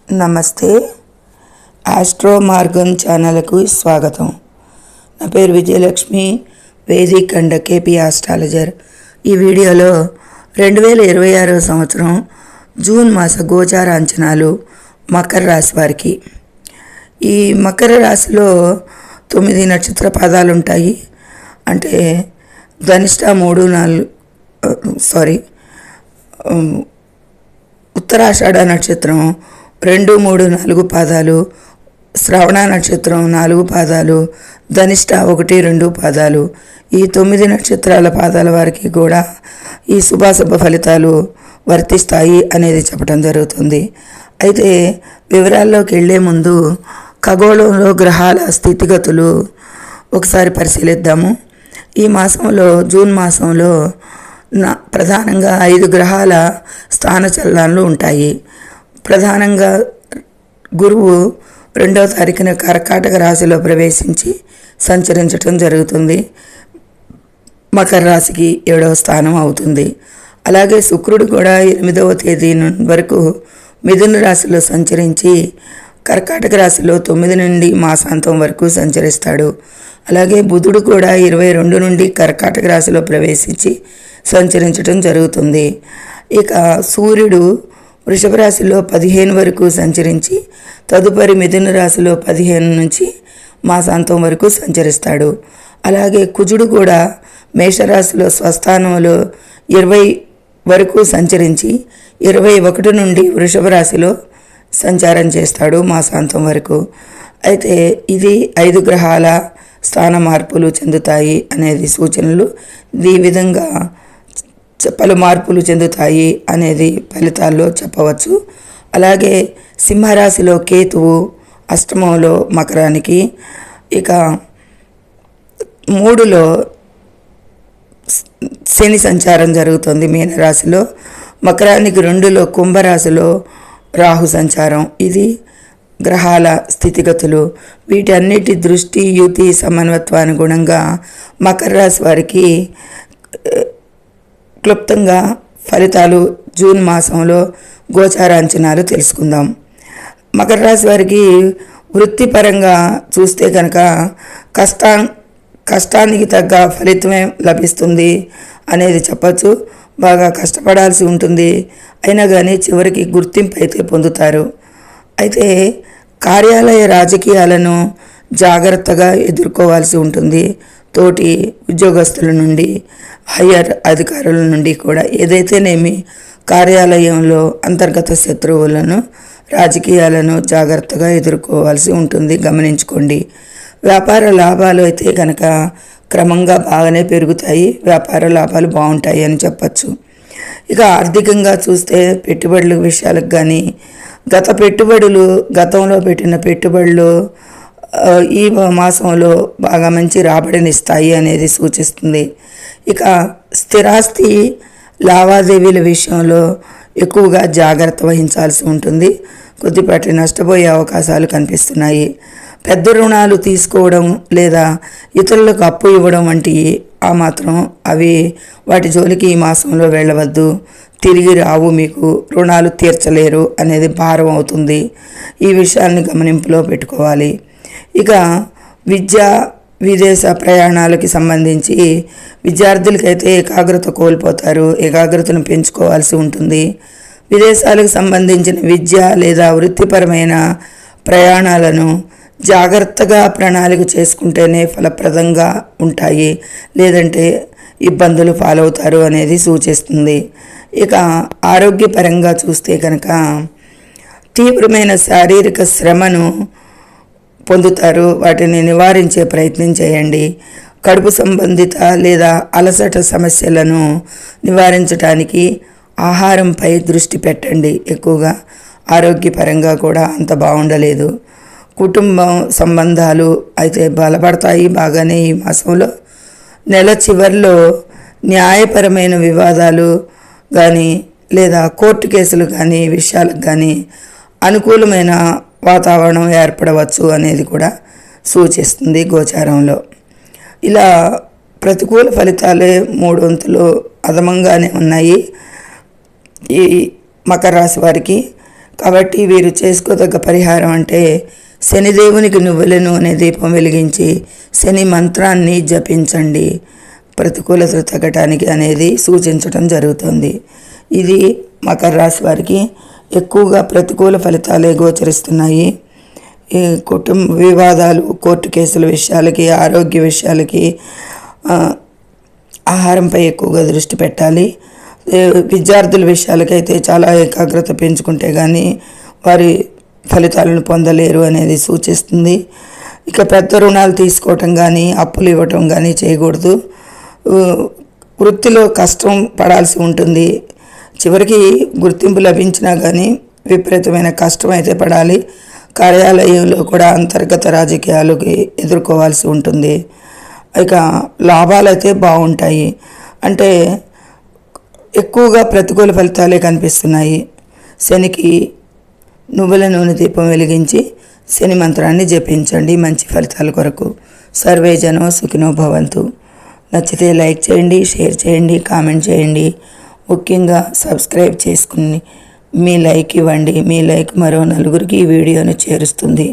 నమస్తే. ఆస్ట్రో మార్గం ఛానల్కు స్వాగతం. నా పేరు Vijayalakshmi, Vedic and KP astrologer. ఈ వీడియోలో 2026 సంవత్సరం జూన్ మాస గోచార అంచనాలు మకర రాశి వారికి. ఈ మకర రాశిలో 9 నక్షత్ర పాదాలు ఉంటాయి. అంటే ధనిష్ట 3-4 ఉత్తరాషాఢ నక్షత్రం 2, 3, 4 పాదాలు, శ్రవణ నక్షత్రం 4 పాదాలు, ధనిష్ట 1, 2 పాదాలు. ఈ 9 నక్షత్రాల పాదాల వారికి కూడా ఈ శుభాశుభ ఫలితాలు వర్తిస్తాయి అనేది చెప్పడం జరుగుతుంది. అయితే వివరాల్లోకి వెళ్ళే ముందు ఖగోళంలో గ్రహాల స్థితిగతులు ఒకసారి పరిశీలిద్దాము. ఈ మాసంలో జూన్ మాసంలో ప్రధానంగా 5 గ్రహాల స్థాన చలనాలు ఉంటాయి. ప్రధానంగా గురువు 2వ తారీఖున కర్కాటక రాశిలో ప్రవేశించి సంచరించడం జరుగుతుంది. మకర రాశికి 7వ స్థానం అవుతుంది. అలాగే శుక్రుడు కూడా 8వ తేదీ వరకు మిథున రాశిలో సంచరించి కర్కాటక రాశిలో 9 నుండి మాసాంతం వరకు సంచరిస్తాడు. అలాగే బుధుడు కూడా 22 నుండి కర్కాటక రాశిలో ప్రవేశించి సంచరించడం జరుగుతుంది. ఇక సూర్యుడు వృషభ రాశిలో 15 వరకు సంచరించి తదుపరి మిథున రాశిలో 15 నుంచి మాసాంతం వరకు సంచరిస్తాడు. అలాగే కుజుడు కూడా మేషరాశిలో స్వస్థానంలో 20 వరకు సంచరించి 21 నుండి వృషభ రాశిలో సంచారం చేస్తాడు మాసాంతం వరకు. అయితే ఇది 5 గ్రహాల స్థాన మార్పులు చెందుతాయి అనేది సూచనలు. ఈ విధంగా పలు మార్పులు చెందుతాయి అనేది ఫలితాల్లో చెప్పవచ్చు. అలాగే సింహరాశిలో కేతువు అష్టమంలో మకరానికి, ఇక 3లో శని సంచారం జరుగుతుంది మీనరాశిలో, మకరానికి 2లో కుంభరాశిలో రాహు సంచారం. ఇది గ్రహాల స్థితిగతులు. వీటన్నిటి దృష్టి యుతి సమన్వత్వానుగుణంగా మకర రాశి వారికి క్లుప్తంగా ఫలితాలు జూన్ మాసంలో గోచార అంచనాలు తెలుసుకుందాం. మకర రాశి వారికి వృత్తిపరంగా చూస్తే కనుక కష్టానికి తగ్గ ఫలితమే లభిస్తుంది అనేది చెప్పచ్చు. బాగా కష్టపడాల్సి ఉంటుంది, అయినా కానీ చివరికి గుర్తింపు అయితే పొందుతారు. అయితే కార్యాలయ రాజకీయాలను జాగ్రత్తగా ఎదుర్కోవాల్సి ఉంటుంది. తోటి ఉద్యోగస్తుల నుండి, హయ్యర్ అధికారుల నుండి కూడా. ఏదైతేనేమి కార్యాలయంలో అంతర్గత శత్రువులను, రాజకీయాలను జాగ్రత్తగా ఎదుర్కోవాల్సి ఉంటుంది, గమనించుకోండి. వ్యాపార లాభాలు అయితే కనుక క్రమంగా బాగానే పెరుగుతాయి, వ్యాపార లాభాలు బాగుంటాయి అని చెప్పచ్చు. ఇక ఆర్థికంగా చూస్తే పెట్టుబడుల విషయాలకు కానీ గతంలో పెట్టిన పెట్టుబడులు ఈ మాసంలో బాగా మంచి రాబడినిస్తాయి అనేది సూచిస్తుంది. ఇక స్థిరాస్తి లావాదేవీల విషయంలో ఎక్కువగా జాగ్రత్త వహించాల్సి ఉంటుంది. కొద్దిపాటి నష్టపోయే అవకాశాలు కనిపిస్తున్నాయి. పెద్ద రుణాలు తీసుకోవడం లేదా ఇతరులకు అప్పు ఇవ్వడం వంటివి వాటి జోలికి ఈ మాసంలో వెళ్ళవద్దు. తిరిగి రావు, మీకు రుణాలు తీర్చలేరు అనేది భారం అవుతుంది. ఈ విషయాన్ని గమనింపులో పెట్టుకోవాలి. ఇక విదేశ ప్రయాణాలకి సంబంధించి విద్యార్థులకైతే ఏకాగ్రత కోల్పోతారు, ఏకాగ్రతను పెంచుకోవాల్సి ఉంటుంది. విదేశాలకు సంబంధించిన విద్య లేదా వృత్తిపరమైన ప్రయాణాలను జాగ్రత్తగా ప్రణాళిక చేసుకుంటేనే ఫలప్రదంగా ఉంటాయి, లేదంటే ఇబ్బందులు పాలవుతారు అనేది సూచిస్తుంది. ఇక ఆరోగ్యపరంగా చూస్తే కనుక తీవ్రమైన శారీరక శ్రమను పొందుతారు, వాటిని నివారించే ప్రయత్నం చేయండి. కడుపు సంబంధిత లేదా అలసట సమస్యలను నివారించడానికి ఆహారంపై దృష్టి పెట్టండి. ఎక్కువగా ఆరోగ్యపరంగా కూడా అంత బాగుండలేదు. కుటుంబం సంబంధాలు అయితే బలపడతాయి బాగానే ఈ మాసంలో. నెల చివరిలో న్యాయపరమైన వివాదాలు కానీ లేదా కోర్టు కేసులు కానీ విషయాలకు కానీ అనుకూలమైన వాతావరణం ఏర్పడవచ్చు అనేది కూడా సూచిస్తుంది గోచారంలో. ఇలా ప్రతికూల ఫలితాలే 3 వంతులు అదమంగానే ఉన్నాయి ఈ మకర రాశి వారికి. కాబట్టి వీరు చేసుకోదగ్గ పరిహారం అంటే శనిదేవునికి నువ్వుల నూనె దీపం వెలిగించి శని మంత్రాన్ని జపించండి. ప్రతికూలతలు తగ్గటానికి అనేది సూచించడం జరుగుతుంది. ఇది మకర రాశి వారికి ఎక్కువగా ప్రతికూల ఫలితాలే గోచరిస్తున్నాయి. ఈ కుటుంబ వివాదాలు, కోర్టు కేసుల విషయాలకి, ఆరోగ్య విషయాలకి, ఆహారంపై ఎక్కువగా దృష్టి పెట్టాలి. విద్యార్థుల విషయాలకైతే చాలా ఏకాగ్రత పెంచుకుంటే కానీ వారి ఫలితాలను పొందలేరు అనేది సూచిస్తుంది. ఇక పెద్ద రుణాలు తీసుకోవటం కానీ, అప్పులు ఇవ్వటం కానీ చేయకూడదు. వృత్తిలో కష్టం పడాల్సి ఉంటుంది. చివరికి గుర్తింపు లభించినా కానీ విపరీతమైన కష్టం అయితే పడాలి. కార్యాలయంలో కూడా అంతర్గత రాజకీయాలకి ఎదుర్కోవాల్సి ఉంటుంది. ఇక లాభాలు అయితే బాగుంటాయి. అంటే ఎక్కువగా ప్రతికూల ఫలితాలే కనిపిస్తున్నాయి. శనికి నువ్వుల నూనె దీపం వెలిగించి శని మంత్రాన్ని జపించండి మంచి ఫలితాల కొరకు. సర్వే జనో సుఖినో భవంతు. నచ్చితే లైక్ చేయండి, షేర్ చేయండి, కామెంట్ చేయండి. ముఖ్యంగా సబ్స్క్రైబ్ చేసుకుని మీ లైక్ ఇవ్వండి. మీ లైక్ మరో నలుగురికి ఈ వీడియోను చేరుస్తుంది.